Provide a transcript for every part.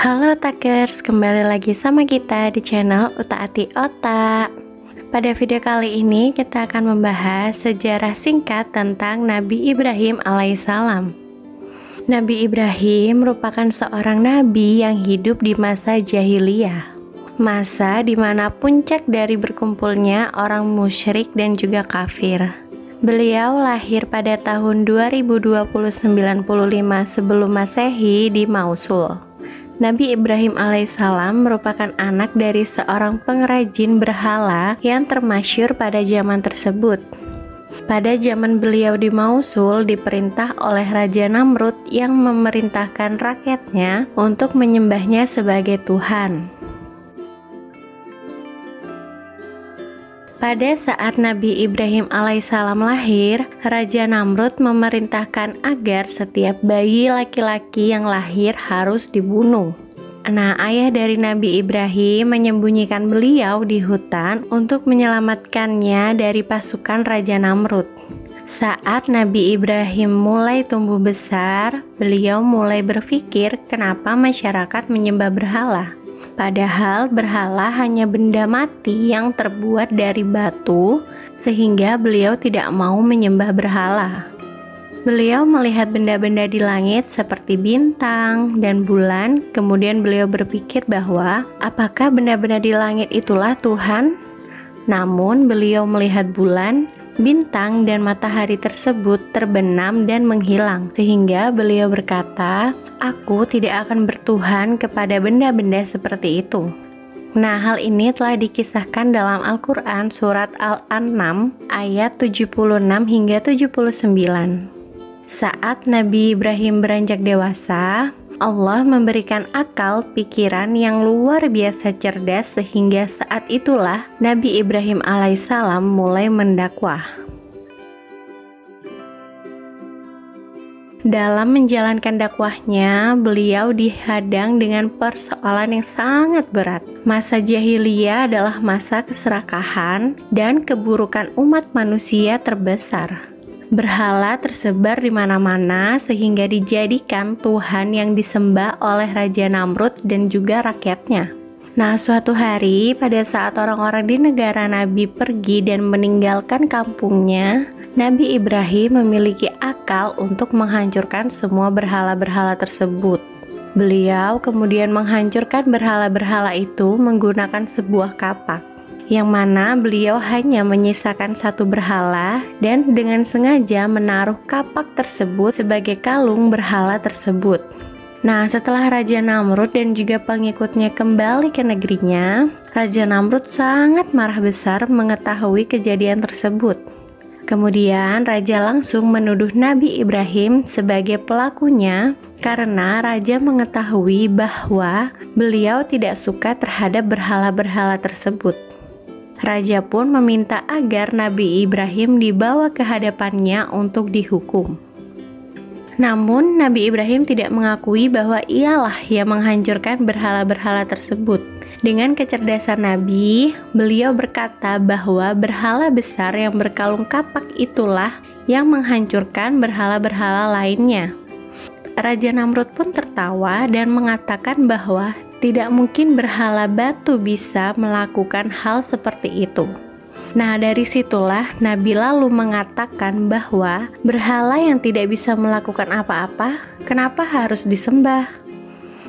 Halo Takers, kembali lagi sama kita di channel Uta-Ati Otak. Pada video kali ini kita akan membahas sejarah singkat tentang Nabi Ibrahim alaihissalam. Nabi Ibrahim merupakan seorang nabi yang hidup di masa jahiliyah, masa di mana puncak dari berkumpulnya orang musyrik dan juga kafir. Beliau lahir pada tahun 2095 sebelum Masehi di Mausul. Nabi Ibrahim alaihissalam merupakan anak dari seorang pengrajin berhala yang termasyhur pada zaman tersebut. Pada zaman beliau di Mausul diperintah oleh Raja Namrud yang memerintahkan rakyatnya untuk menyembahnya sebagai Tuhan. Pada saat Nabi Ibrahim alaihissalam lahir, Raja Namrud memerintahkan agar setiap bayi laki-laki yang lahir harus dibunuh. Nah, ayah dari Nabi Ibrahim menyembunyikan beliau di hutan untuk menyelamatkannya dari pasukan Raja Namrud. Saat Nabi Ibrahim mulai tumbuh besar, beliau mulai berpikir kenapa masyarakat menyembah berhala. Padahal berhala hanya benda mati yang terbuat dari batu, sehingga beliau tidak mau menyembah berhala. Beliau melihat benda-benda di langit seperti bintang dan bulan, kemudian beliau berpikir bahwa apakah benda-benda di langit itulah Tuhan? Namun beliau melihat bulan, bintang dan matahari tersebut terbenam dan menghilang, sehingga beliau berkata, "Aku tidak akan bertuhan kepada benda-benda seperti itu." Nah, hal ini telah dikisahkan dalam Al-Quran surat Al-An'am ayat 76 hingga 79. Saat Nabi Ibrahim beranjak dewasa, Allah memberikan akal pikiran yang luar biasa cerdas sehingga saat itulah Nabi Ibrahim alaihissalam mulai mendakwah. Dalam menjalankan dakwahnya, beliau dihadang dengan persoalan yang sangat berat. Masa jahiliyah adalah masa keserakahan dan keburukan umat manusia terbesar. Berhala tersebar di mana-mana sehingga dijadikan Tuhan yang disembah oleh Raja Namrud dan juga rakyatnya. Nah, suatu hari pada saat orang-orang di negara Nabi pergi dan meninggalkan kampungnya, Nabi Ibrahim memiliki akal untuk menghancurkan semua berhala-berhala tersebut. Beliau kemudian menghancurkan berhala-berhala itu menggunakan sebuah kapak, yang mana beliau hanya menyisakan satu berhala dan dengan sengaja menaruh kapak tersebut sebagai kalung berhala tersebut. Nah, setelah Raja Namrud dan juga pengikutnya kembali ke negerinya, Raja Namrud sangat marah besar mengetahui kejadian tersebut. Kemudian Raja langsung menuduh Nabi Ibrahim sebagai pelakunya karena Raja mengetahui bahwa beliau tidak suka terhadap berhala-berhala tersebut. Raja pun meminta agar Nabi Ibrahim dibawa ke hadapannya untuk dihukum. Namun Nabi Ibrahim tidak mengakui bahwa ialah yang menghancurkan berhala-berhala tersebut. Dengan kecerdasan Nabi, beliau berkata bahwa berhala besar yang berkalung kapak itulah yang menghancurkan berhala-berhala lainnya. Raja Namrud pun tertawa dan mengatakan bahwa tidak mungkin berhala batu bisa melakukan hal seperti itu. Nah, dari situlah Nabi lalu mengatakan bahwa berhala yang tidak bisa melakukan apa-apa, kenapa harus disembah?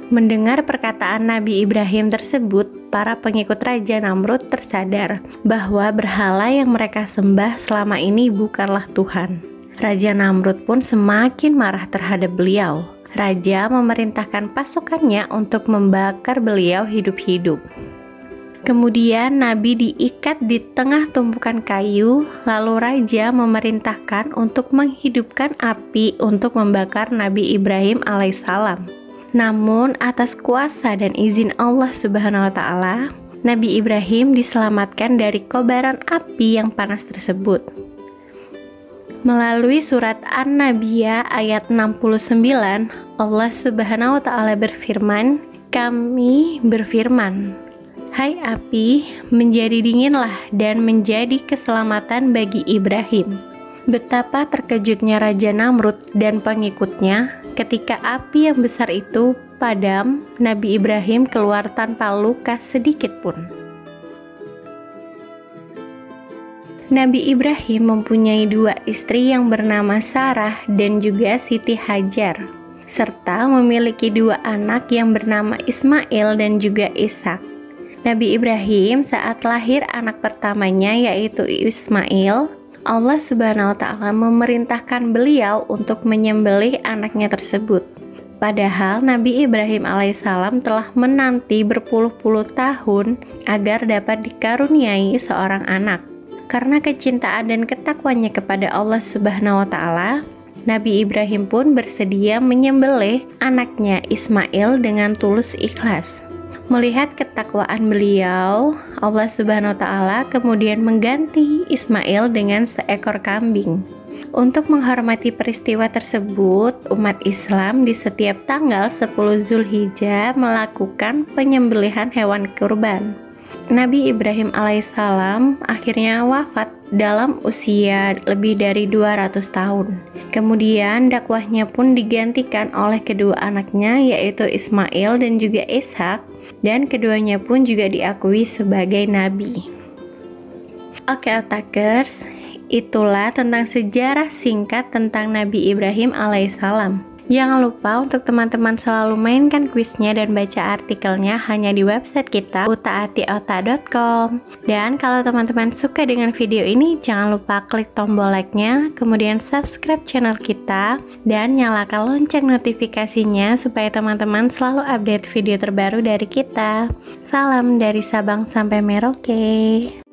Mendengar perkataan Nabi Ibrahim tersebut, para pengikut Raja Namrud tersadar bahwa berhala yang mereka sembah selama ini bukanlah Tuhan. Raja Namrud pun semakin marah terhadap beliau. Raja memerintahkan pasukannya untuk membakar beliau hidup-hidup. Kemudian Nabi diikat di tengah tumpukan kayu, lalu Raja memerintahkan untuk menghidupkan api untuk membakar Nabi Ibrahim alaihissalam. Namun atas kuasa dan izin Allah Subhanahu wa Ta'ala, Nabi Ibrahim diselamatkan dari kobaran api yang panas tersebut. Melalui surat An-Nabiyah ayat 69, Allah Subhanahu wa Ta'ala berfirman, "Kami berfirman, hai api, menjadi dinginlah dan menjadi keselamatan bagi Ibrahim." Betapa terkejutnya Raja Namrud dan pengikutnya ketika api yang besar itu padam, Nabi Ibrahim keluar tanpa luka sedikit pun. Nabi Ibrahim mempunyai 2 istri yang bernama Sarah dan juga Siti Hajar, serta memiliki 2 anak yang bernama Ismail dan juga Ishak. Nabi Ibrahim saat lahir anak pertamanya yaitu Ismail, Allah Subhanahu wa Ta'ala memerintahkan beliau untuk menyembelih anaknya tersebut. Padahal Nabi Ibrahim alaihissalam telah menanti berpuluh-puluh tahun agar dapat dikaruniai seorang anak. Karena kecintaan dan ketakwanya kepada Allah Subhanahu wa Ta'ala, Nabi Ibrahim pun bersedia menyembelih anaknya Ismail dengan tulus ikhlas. Melihat ketakwaan beliau, Allah Subhanahu wa Ta'ala kemudian mengganti Ismail dengan seekor kambing. Untuk menghormati peristiwa tersebut, umat Islam di setiap tanggal 10 Zulhijjah melakukan penyembelihan hewan kurban. Nabi Ibrahim alaihissalam akhirnya wafat dalam usia lebih dari 200 tahun. Kemudian dakwahnya pun digantikan oleh kedua anaknya yaitu Ismail dan juga Ishak, dan keduanya pun juga diakui sebagai nabi. Oke otakers, itulah tentang sejarah singkat tentang Nabi Ibrahim alaihissalam. Jangan lupa untuk teman-teman selalu mainkan kuisnya dan baca artikelnya hanya di website kita utaatiota.com. Dan kalau teman-teman suka dengan video ini, jangan lupa klik tombol like-nya, kemudian subscribe channel kita dan nyalakan lonceng notifikasinya supaya teman-teman selalu update video terbaru dari kita. Salam dari Sabang sampai Merauke.